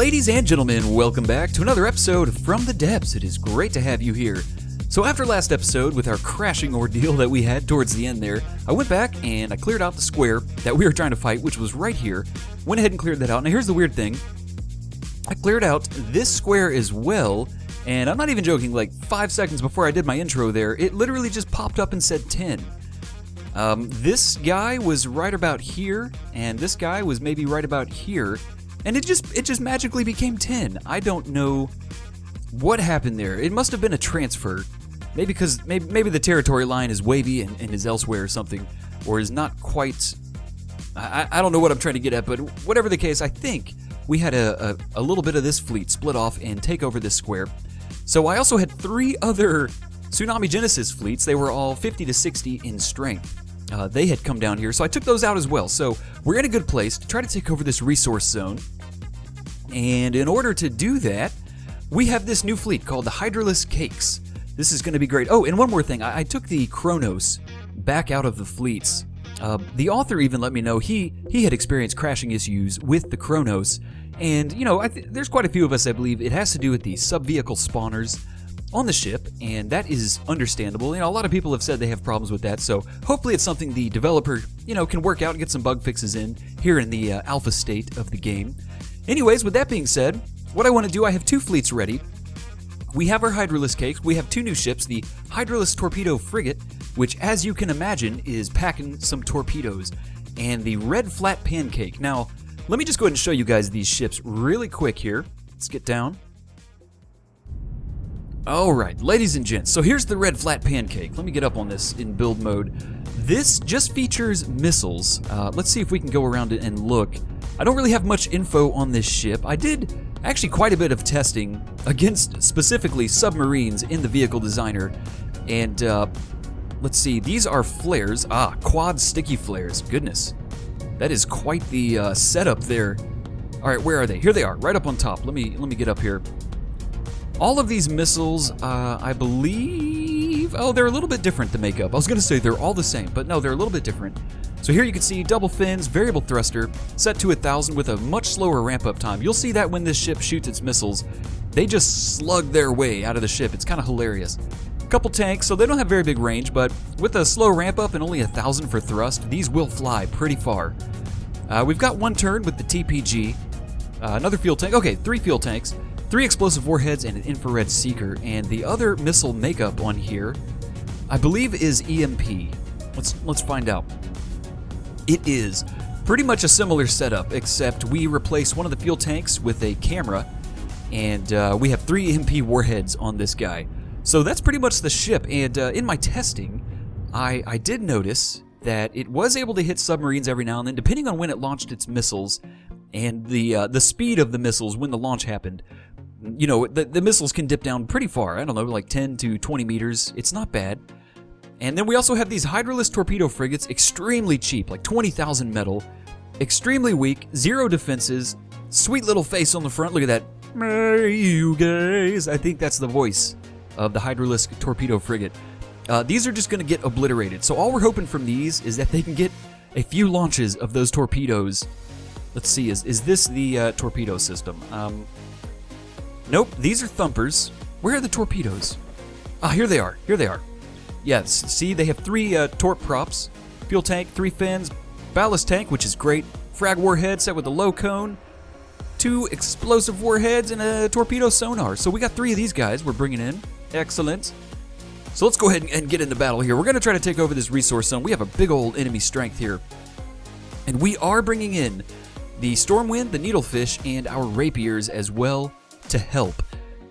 Ladies and gentlemen, welcome back to another episode from the depths. It is great to have you here. So after last episode, with our crashing ordeal that we had towards the end there, I went back and I cleared out the square that we were trying to fight, which was right here. Went ahead and cleared that out. Now here's the weird thing. I cleared out this square as well, and I'm not even joking, like 5 seconds before I did my intro there, it literally just popped up and said 10. This guy was right about here, and this guy was maybe right about here, and it just magically became 10. I don't know what happened there. It must have been a transfer. Maybe because maybe the territory line is wavy and is elsewhere or something, or is not quite. I don't know what I'm trying to get at, but whatever the case, I think we had a little bit of this fleet split off and take over this square. So I also had 3 other Tsunami Genesis fleets. They were all 50 to 60 in strength. They had come down here, so I took those out as well. So we're in a good place to try to take over this resource zone. And in order to do that, we have this new fleet called the Hydralisk Cakes. This is going to be great. Oh, and one more thing. I took the Kronos back out of the fleets. The author even let me know he had experienced crashing issues with the Kronos. And, you know, there's quite a few of us, I believe. It has to do with the sub-vehicle spawners on the ship, and that is understandable. You know, a lot of people have said they have problems with that, so hopefully it's something the developer, you know, can work out and get some bug fixes in here in the alpha state of the game. Anyways, with that being said, what I want to do, I have 2 fleets ready. We have our Hydralisk Cakes. We have 2 new ships, the Hydralisk Torpedo Frigate, which, as you can imagine, is packing some torpedoes, and the red Flat Pancake. Now, let me just go ahead and show you guys these ships really quick here. Let's get down. Alright, ladies and gents, so here's the red Flat Pancake. Let me get up on this in build mode. This just features missiles. Let's see if we can go around it and look. I don't really have much info on this ship. I did actually quite a bit of testing against specifically submarines in the vehicle designer. And let's see, these are flares. Quad sticky flares. Goodness. That is quite the setup there. Alright, where are they? Here they are, right up on top. Let me get up here. All of these missiles, I believe... Oh, they're a little bit different to make up. I was going to say they're all the same, but no, they're a little bit different. So here you can see double fins, variable thruster, set to 1,000 with a much slower ramp-up time. You'll see that when this ship shoots its missiles, they just slug their way out of the ship. It's kind of hilarious. Couple tanks, so they don't have very big range, but with a slow ramp-up and only 1,000 for thrust, these will fly pretty far. We've got 1 turret with the TPG, another fuel tank. Okay, 3 fuel tanks. 3 explosive warheads and an infrared seeker, and the other missile makeup on here, I believe, is EMP. Let's find out. It is pretty much a similar setup, except we replace one of the fuel tanks with a camera, and we have 3 EMP warheads on this guy. So that's pretty much the ship, and in my testing, I did notice that it was able to hit submarines every now and then, depending on when it launched its missiles, and the speed of the missiles when the launch happened. You know, the missiles can dip down pretty far. I don't know, like 10 to 20 meters. It's not bad. And then we also have these Hydralisk Torpedo Frigates, extremely cheap, like 20,000 metal, extremely weak, 0 defenses, sweet little face on the front. Look at that. Hey, you guys. I think that's the voice of the Hydralisk Torpedo Frigate. These are just going to get obliterated. So all we're hoping from these is that they can get a few launches of those torpedoes. Let's see, is this the torpedo system? Nope, these are thumpers. Where are the torpedoes? Here they are. Here they are. Yes, see, they have 3 torp props. Fuel tank, 3 fins. Ballast tank, which is great. Frag warhead set with a low cone. 2 explosive warheads and a torpedo sonar. So we got 3 of these guys we're bringing in. Excellent. So let's go ahead and get into battle here. We're going to try to take over this resource zone. We have a big old enemy strength here. And we are bringing in the Stormwind, the Needlefish, and our Rapiers as well to help.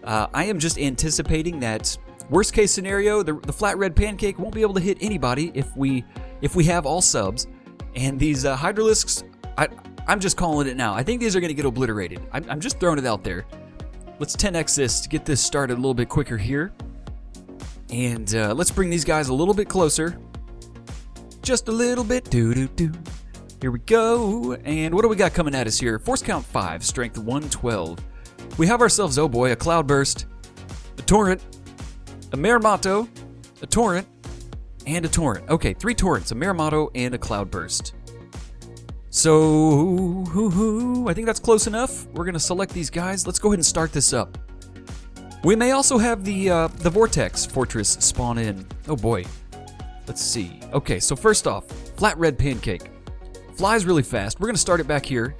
I am just anticipating that worst case scenario, the flat red pancake won't be able to hit anybody if we have all subs, and these Hydralisks, I'm just calling it now. I think these are going to get obliterated. I'm just throwing it out there. Let's 10x this to get this started a little bit quicker here, and let's bring these guys a little bit closer, just a little bit. Here we go, and what do we got coming at us here? Force count 5, strength 112. We have ourselves, oh boy, a cloudburst, a torrent, a Maramato, a torrent, and a torrent. Okay, 3 torrents, a Maramato, and a cloudburst. So, I think that's close enough. We're gonna select these guys. Let's go ahead and start this up. We may also have the Vortex Fortress spawn in. Oh boy. Let's see. Okay, so first off, Flat Red Pancake. Flies really fast. We're gonna start it back here.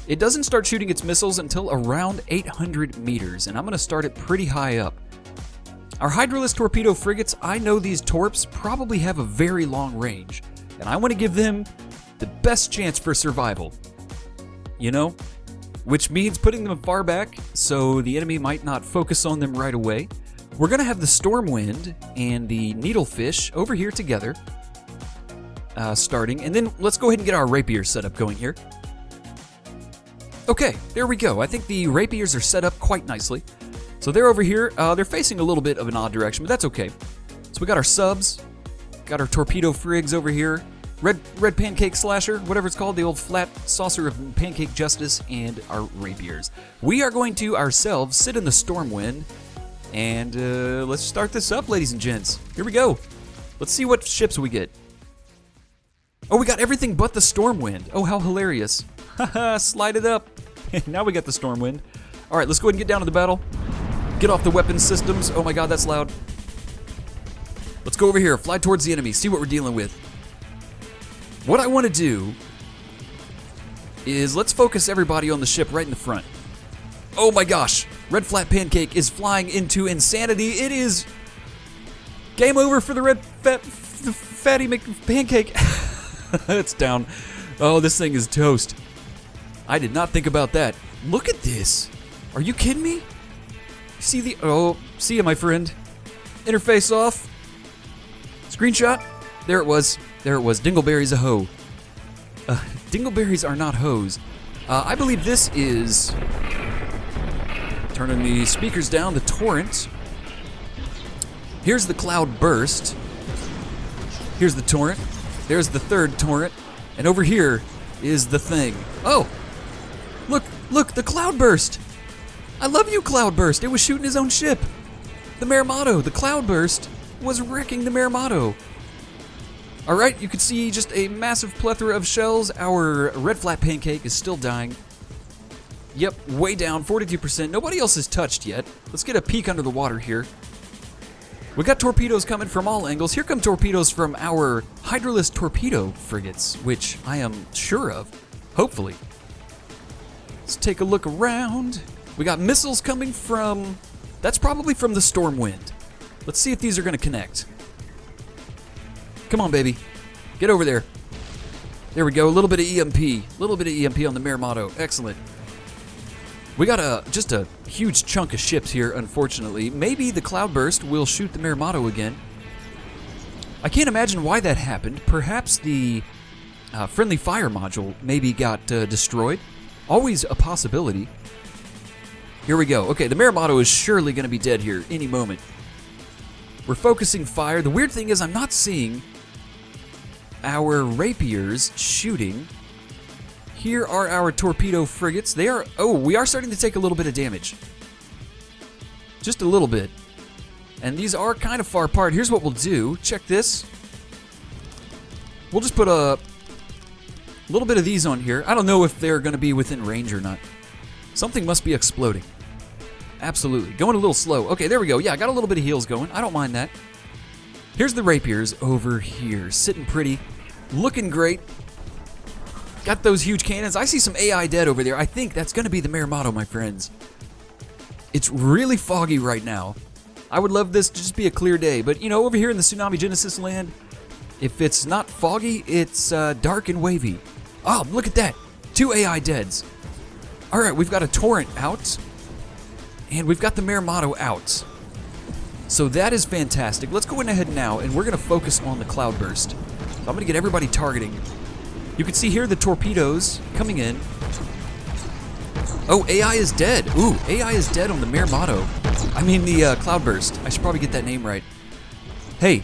It doesn't start shooting its missiles until around 800 meters, and I'm gonna start it pretty high up. Our Hydralisk torpedo frigates, I know these torps probably have a very long range, and I want to give them the best chance for survival. You know? Which means putting them far back so the enemy might not focus on them right away. We're going to have the Stormwind and the Needlefish over here together, starting, and then let's go ahead and get our Rapiers set up going here. Okay, there we go. I think the Rapiers are set up quite nicely. So they're over here. They're facing a little bit of an odd direction, but that's okay. So we got our subs, got our torpedo frigs over here, red pancake slasher, whatever it's called, the old flat saucer of pancake justice, and our rapiers. We are going to ourselves sit in the Stormwind, and let's start this up, ladies and gents. Here we go. Let's see what ships we get. Oh, we got everything but the Stormwind. Oh, how hilarious. Haha, slide it up. Now we got the Stormwind. All right, let's go ahead and get down to the battle. Get off the weapon systems. Oh my god, that's loud. Let's go over here, fly towards the enemy, see what we're dealing with. What I want to do is let's focus everybody on the ship right in the front. Oh my gosh, Red Flat Pancake is flying into insanity. It is game over for the Fatty McPancake. It's down. Oh, this thing is toast. I did not think about that. Look at this. Are you kidding me? See the... Oh, see ya, my friend. Interface off. Screenshot. There it was. There it was. Dingleberry's a hoe. Dingleberries are not hoes. I believe this is... Turning the speakers down, the Torrent. Here's the Cloud Burst. Here's the Torrent. There's the third Torrent. And over here is the thing. Oh! Look, the Cloud Burst! I love you, Cloud Burst. It was shooting his own ship. The Maramato, the Cloud Burst, was wrecking the Maramato. All right, you can see just a massive plethora of shells. Our Red Flat Pancake is still dying. Yep, way down, 42%. Nobody else is touched yet. Let's get a peek under the water here. We got torpedoes coming from all angles. Here come torpedoes from our Hydralisk torpedo frigates, which I am sure of, hopefully. Let's take a look around. We got missiles coming from... That's probably from the Stormwind. Let's see if these are going to connect. Come on, baby. Get over there. There we go. A little bit of EMP. A little bit of EMP on the Maramato. Excellent. We got just a huge chunk of ships here, unfortunately. Maybe the Cloudburst will shoot the Maramato again. I can't imagine why that happened. Perhaps the friendly fire module maybe got destroyed. Always a possibility. Here we go. Okay, the Maramato is surely going to be dead here any moment. We're focusing fire. The weird thing is I'm not seeing our rapiers shooting. Here are our torpedo frigates. They are... Oh, we are starting to take a little bit of damage. Just a little bit. And these are kind of far apart. Here's what we'll do. Check this. We'll just put a little bit of these on here. I don't know if they're going to be within range or not. Something must be exploding. Absolutely. Going a little slow. Okay, there we go. Yeah, I got a little bit of heals going. I don't mind that. Here's the rapiers over here. Sitting pretty. Looking great. Got those huge cannons. I see some AI dead over there. I think that's going to be the Maramato, my friends. It's really foggy right now. I would love this to just be a clear day. But, you know, over here in the Tsunami Genesis land, if it's not foggy, it's dark and wavy. Oh, look at that. 2 AI deads. All right, we've got a Torrent out. And we've got the Maramato out. So that is fantastic. Let's go ahead now, and we're going to focus on the Cloudburst. So I'm going to get everybody targeting. You can see here the torpedoes coming in. Oh, AI is dead. Ooh, AI is dead on the Maramato. I mean the Cloudburst. I should probably get that name right. Hey,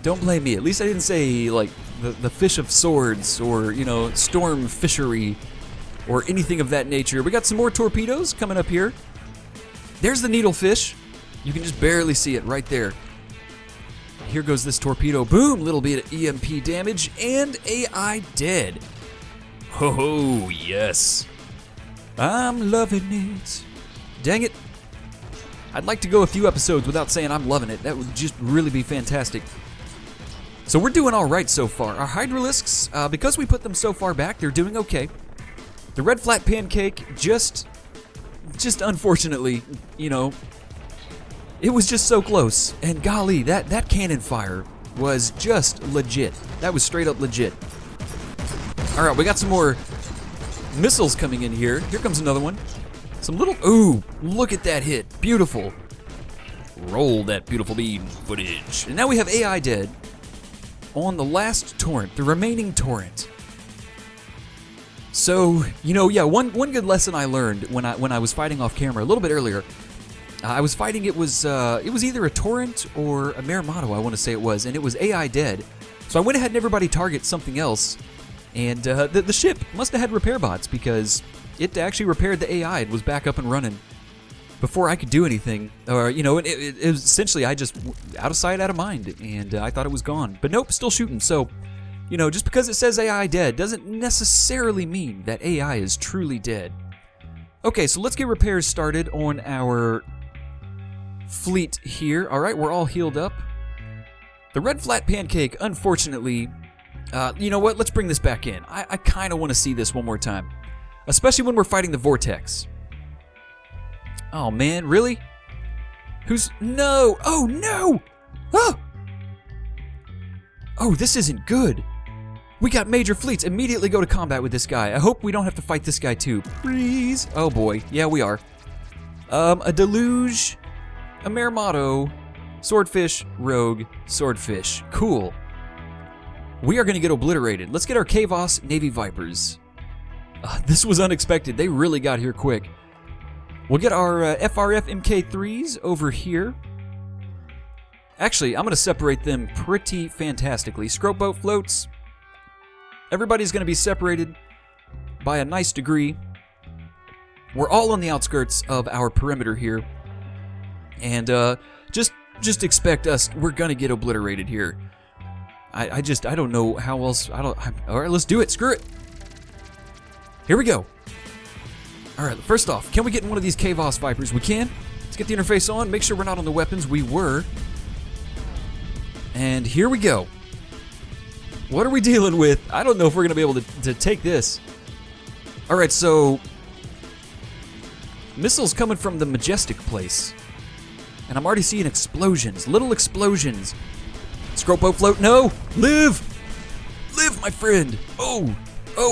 don't blame me. At least I didn't say, like, the Fish of Swords or, you know, Storm Fishery or anything of that nature. We got some more torpedoes coming up here. There's the Needlefish. You can just barely see it right there. Here goes this torpedo. Boom, little bit of EMP damage and AI dead. Oh, yes. I'm loving it. Dang it. I'd like to go a few episodes without saying I'm loving it. That would just really be fantastic. So we're doing all right so far. Our Hydralisks, because we put them so far back, they're doing okay. The red flat pancake, just unfortunately, you know, it was just so close. And golly, that cannon fire was just legit. That was straight up legit. All right, we got some more missiles coming in here. Here comes another one. Some little, ooh, look at that hit. Beautiful. Roll that beautiful beam footage. And now we have AI dead on the last torrent, the remaining torrent. So, you know, yeah, one good lesson I learned when I was fighting off camera a little bit earlier, I was fighting, it was either a torrent or a Maramato, I want to say it was, and it was AI dead. So I went ahead and everybody target something else, and the ship must have had repair bots because it actually repaired the AI and was back up and running before I could do anything. Or, you know, it was essentially, I just, out of sight, out of mind, and I thought it was gone. But nope, still shooting. So, you know, just because it says AI dead doesn't necessarily mean that AI is truly dead. Okay, so let's get repairs started on our fleet here. All right, we're all healed up. The red flat pancake, unfortunately, you know what? Let's bring this back in. I kind of want to see this one more time. Especially when we're fighting the vortex. Oh man, really? No! Oh no! Oh! Oh, this isn't good. We got major fleets. Immediately go to combat with this guy. I hope we don't have to fight this guy too. Please. Oh boy. Yeah, we are. A deluge, a Maramato, swordfish, rogue, swordfish. Cool. We are going to get obliterated. Let's get our Kavos Navy Vipers. This was unexpected. They really got here quick. We'll get our FRF MK3s over here. Actually, I'm going to separate them pretty fantastically. Scrope boat floats. Everybody's going to be separated by a nice degree. We're all on the outskirts of our perimeter here. And just expect us. We're going to get obliterated here. I don't know how else. All right, let's do it. Screw it. Here we go. All right, first off, can we get in one of these Kavos Vipers? We can. Let's get the interface on. Make sure we're not on the weapons. We were. And here we go. What are we dealing with? I don't know if we're going to be able to take this. All right, so missiles coming from the Majestic place. And I'm already seeing explosions, little explosions. Scrope boat float, no! Live! Live, my friend! Oh,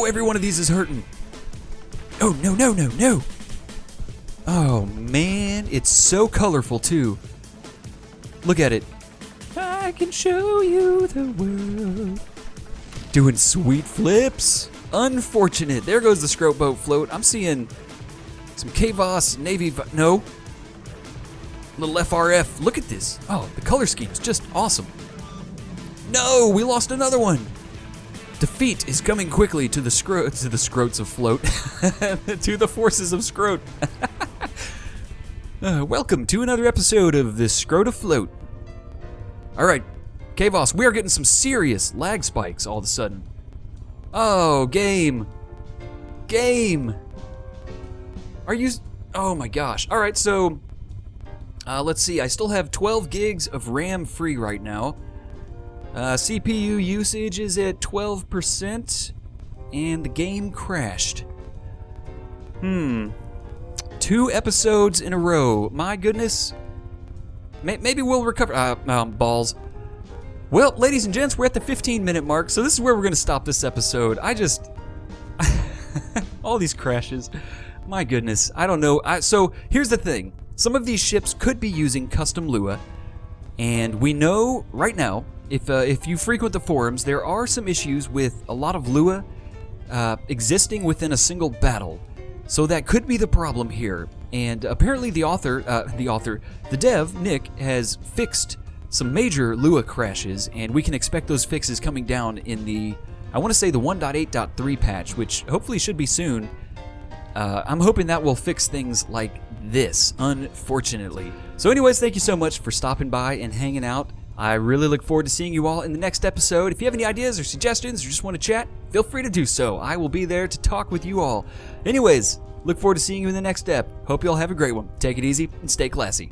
every one of these is hurting. Oh, no, no, no, no! Oh, man, it's so colorful, too. Look at it. I can show you the world. Doing sweet flips. Unfortunate. There goes the scrope boat float. I'm seeing some Kavos Navy, no. Little FRF. Look at this. Oh, the color scheme's just awesome. No, we lost another one. Defeat is coming quickly to the scrotes of float. To the forces of scrote. Welcome to another episode of the Scrote of Float. Alright, Kavos, we are getting some serious lag spikes all of a sudden. Oh, game. Game. Are you... Oh my gosh. Alright, so... let's see, I still have 12 gigs of RAM free right now. CPU usage is at 12%, and the game crashed. 2 episodes in a row. My goodness. Maybe we'll recover. Balls. Well, ladies and gents, we're at the 15-minute mark, so this is where we're going to stop this episode. All these crashes. My goodness. I don't know. So, here's the thing. Some of these ships could be using custom Lua, and we know right now, if you frequent the forums, there are some issues with a lot of Lua existing within a single battle. So that could be the problem here. And apparently the dev, Nick, has fixed some major Lua crashes, and we can expect those fixes coming down in the, I want to say the 1.8.3 patch, which hopefully should be soon. I'm hoping that will fix things like this, unfortunately. So anyways, thank you so much for stopping by and hanging out. I really look forward to seeing you all in the next episode. If you have any ideas or suggestions or just want to chat, feel free to do so. I will be there to talk with you all. Anyways, look forward to seeing you in the next step. Hope you all have a great one. Take it easy and stay classy.